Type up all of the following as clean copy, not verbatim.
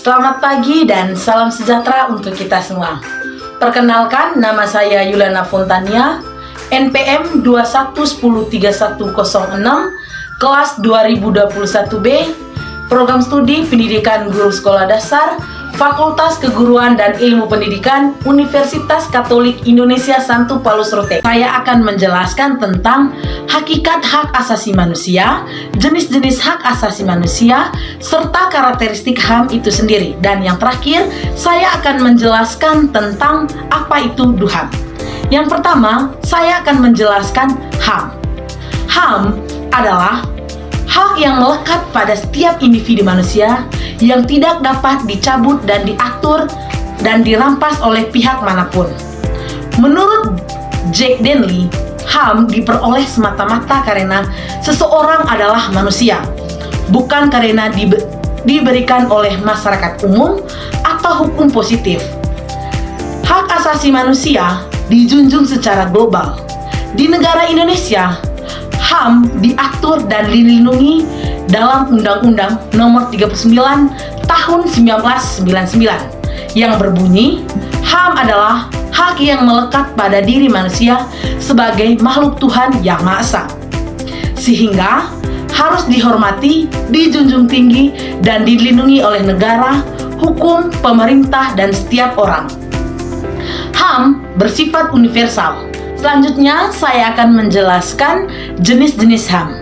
Selamat pagi dan salam sejahtera untuk kita semua. Perkenalkan, nama saya Yulana Fontania, NPM 211031006, kelas 2021B, Program Studi Pendidikan Guru Sekolah Dasar, Fakultas Keguruan dan Ilmu Pendidikan, Universitas Katolik Indonesia Santo Paulus Rote. Saya akan menjelaskan tentang hakikat hak asasi manusia, jenis-jenis hak asasi manusia, serta karakteristik HAM itu sendiri. Dan yang terakhir, saya akan menjelaskan tentang apa itu DUHAM. Yang pertama, saya akan menjelaskan HAM. HAM adalah hak yang melekat pada setiap individu manusia yang tidak dapat dicabut dan diatur dan dirampas oleh pihak manapun. Menurut Jack Denley, HAM diperoleh semata-mata karena seseorang adalah manusia, bukan karena diberikan oleh masyarakat umum atau hukum positif. Hak asasi manusia dijunjung secara global. Di negara Indonesia, HAM diatur dan dilindungi dalam Undang-Undang Nomor 39 Tahun 1999 yang berbunyi, HAM adalah hak yang melekat pada diri manusia sebagai makhluk Tuhan Yang Maha Esa, sehingga harus dihormati, dijunjung tinggi, dan dilindungi oleh negara, hukum, pemerintah, dan setiap orang. HAM bersifat universal. Selanjutnya, saya akan menjelaskan jenis-jenis HAM.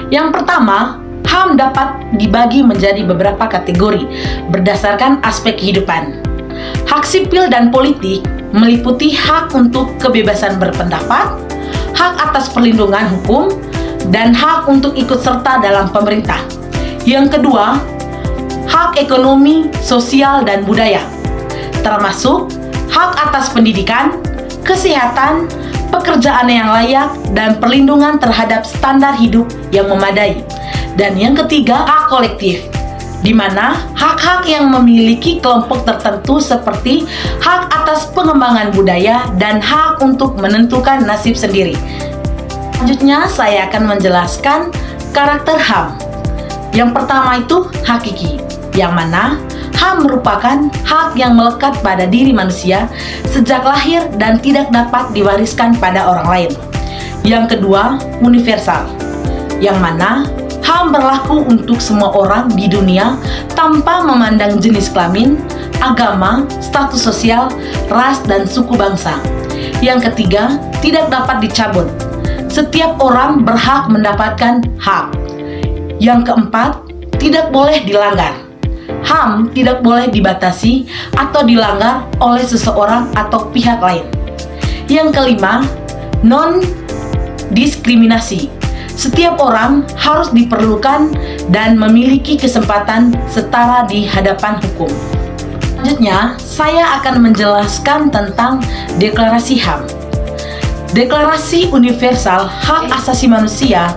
Yang pertama, HAM dapat dibagi menjadi beberapa kategori berdasarkan aspek kehidupan. Hak sipil dan politik meliputi hak untuk kebebasan berpendapat, hak atas perlindungan hukum, dan hak untuk ikut serta dalam pemerintah. Yang kedua, hak ekonomi, sosial, dan budaya, termasuk hak atas pendidikan, kesehatan, pekerjaan yang layak, dan perlindungan terhadap standar hidup yang memadai. Dan yang ketiga, hak kolektif, di mana hak-hak yang memiliki kelompok tertentu seperti hak atas pengembangan budaya dan hak untuk menentukan nasib sendiri. Selanjutnya, saya akan menjelaskan karakter HAM. Yang pertama itu hakiki, yang mana HAM merupakan hak yang melekat pada diri manusia sejak lahir dan tidak dapat diwariskan pada orang lain. Yang kedua, universal, yang mana HAM berlaku untuk semua orang di dunia tanpa memandang jenis kelamin, agama, status sosial, ras, dan suku bangsa. Yang ketiga, tidak dapat dicabut. Setiap orang berhak mendapatkan hak. Yang keempat, tidak boleh dilanggar. HAM tidak boleh dibatasi atau dilanggar oleh seseorang atau pihak lain. Yang kelima, non-diskriminasi. Setiap orang harus diperlukan dan memiliki kesempatan setara di hadapan hukum. Selanjutnya, saya akan menjelaskan tentang Deklarasi HAM. Deklarasi Universal Hak Asasi Manusia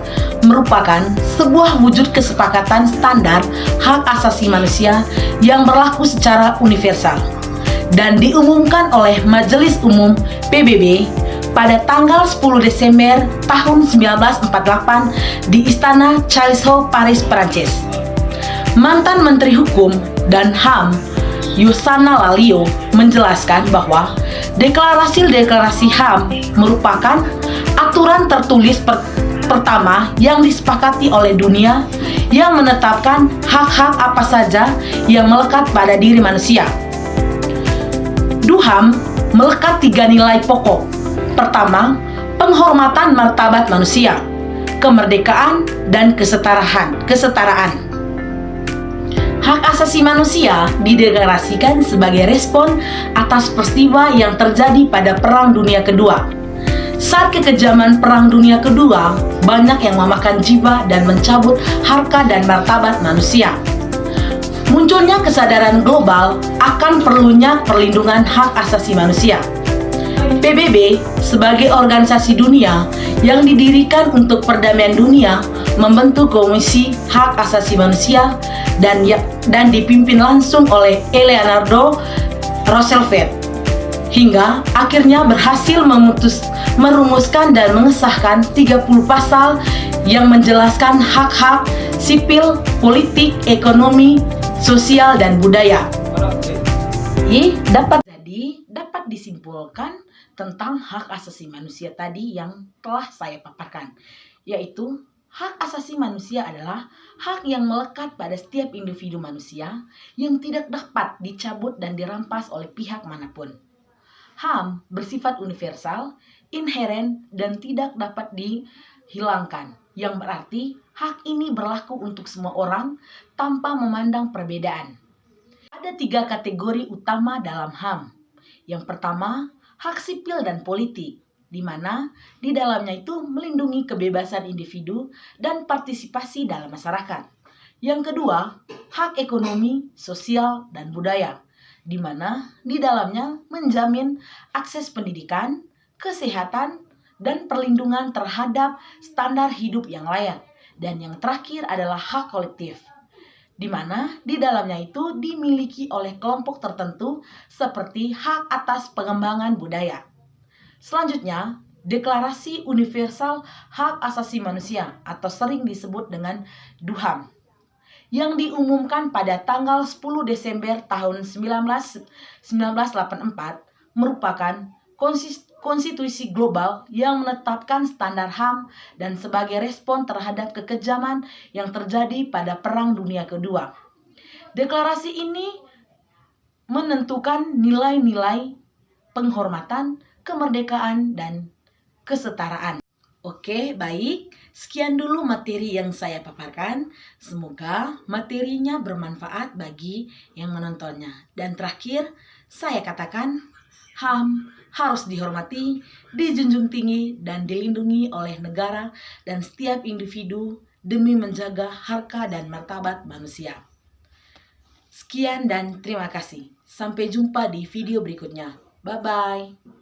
merupakan sebuah wujud kesepakatan standar hak asasi manusia yang berlaku secara universal dan diumumkan oleh Majelis Umum PBB pada tanggal 10 Desember tahun 1948 di Istana Charles-Hall, Paris, Prancis. Mantan Menteri Hukum dan HAM Yusana Lalio menjelaskan bahwa deklarasi HAM merupakan aturan tertulis pertama yang disepakati oleh dunia yang menetapkan hak-hak apa saja yang melekat pada diri manusia. DUHAM melekat 3 nilai pokok. Pertama, penghormatan martabat manusia, kemerdekaan, dan kesetaraan. Hak asasi manusia dideklarasikan sebagai respon atas peristiwa yang terjadi pada Perang Dunia Kedua. Saat kekejaman Perang Dunia Kedua, banyak yang memakan jiwa dan mencabut harkat dan martabat manusia. Munculnya kesadaran global akan perlunya perlindungan hak asasi manusia. PBB sebagai organisasi dunia yang didirikan untuk perdamaian dunia membentuk Komisi Hak Asasi Manusia dan dipimpin langsung oleh Eleanor Roosevelt hingga akhirnya berhasil merumuskan dan mengesahkan 30 pasal yang menjelaskan hak-hak sipil, politik, ekonomi, sosial, dan budaya. Dapat disimpulkan tentang hak asasi manusia tadi yang telah saya paparkan, yaitu hak asasi manusia adalah hak yang melekat pada setiap individu manusia yang tidak dapat dicabut dan dirampas oleh pihak manapun. HAM bersifat universal, inheren, dan tidak dapat dihilangkan, yang berarti hak ini berlaku untuk semua orang tanpa memandang perbedaan. Ada 3 kategori utama dalam HAM. Yang pertama, hak sipil dan politik, di mana di dalamnya itu melindungi kebebasan individu dan partisipasi dalam masyarakat. Yang kedua, hak ekonomi, sosial, dan budaya, di mana di dalamnya menjamin akses pendidikan, kesehatan, dan perlindungan terhadap standar hidup yang layak. Dan yang terakhir adalah hak kolektif, di mana di dalamnya itu dimiliki oleh kelompok tertentu seperti hak atas pengembangan budaya. Selanjutnya, Deklarasi Universal Hak Asasi Manusia atau sering disebut dengan DUHAM yang diumumkan pada tanggal 10 Desember tahun 1984 merupakan konstitusi global yang menetapkan standar HAM dan sebagai respon terhadap kekejaman yang terjadi pada Perang Dunia Kedua. Deklarasi ini menentukan nilai-nilai penghormatan, kemerdekaan, dan kesetaraan. Oke, baik. Sekian dulu materi yang saya paparkan. Semoga materinya bermanfaat bagi yang menontonnya. Dan terakhir, saya katakan HAM harus dihormati, dijunjung tinggi, dan dilindungi oleh negara dan setiap individu demi menjaga harkat dan martabat manusia. Sekian dan terima kasih. Sampai jumpa di video berikutnya. Bye-bye.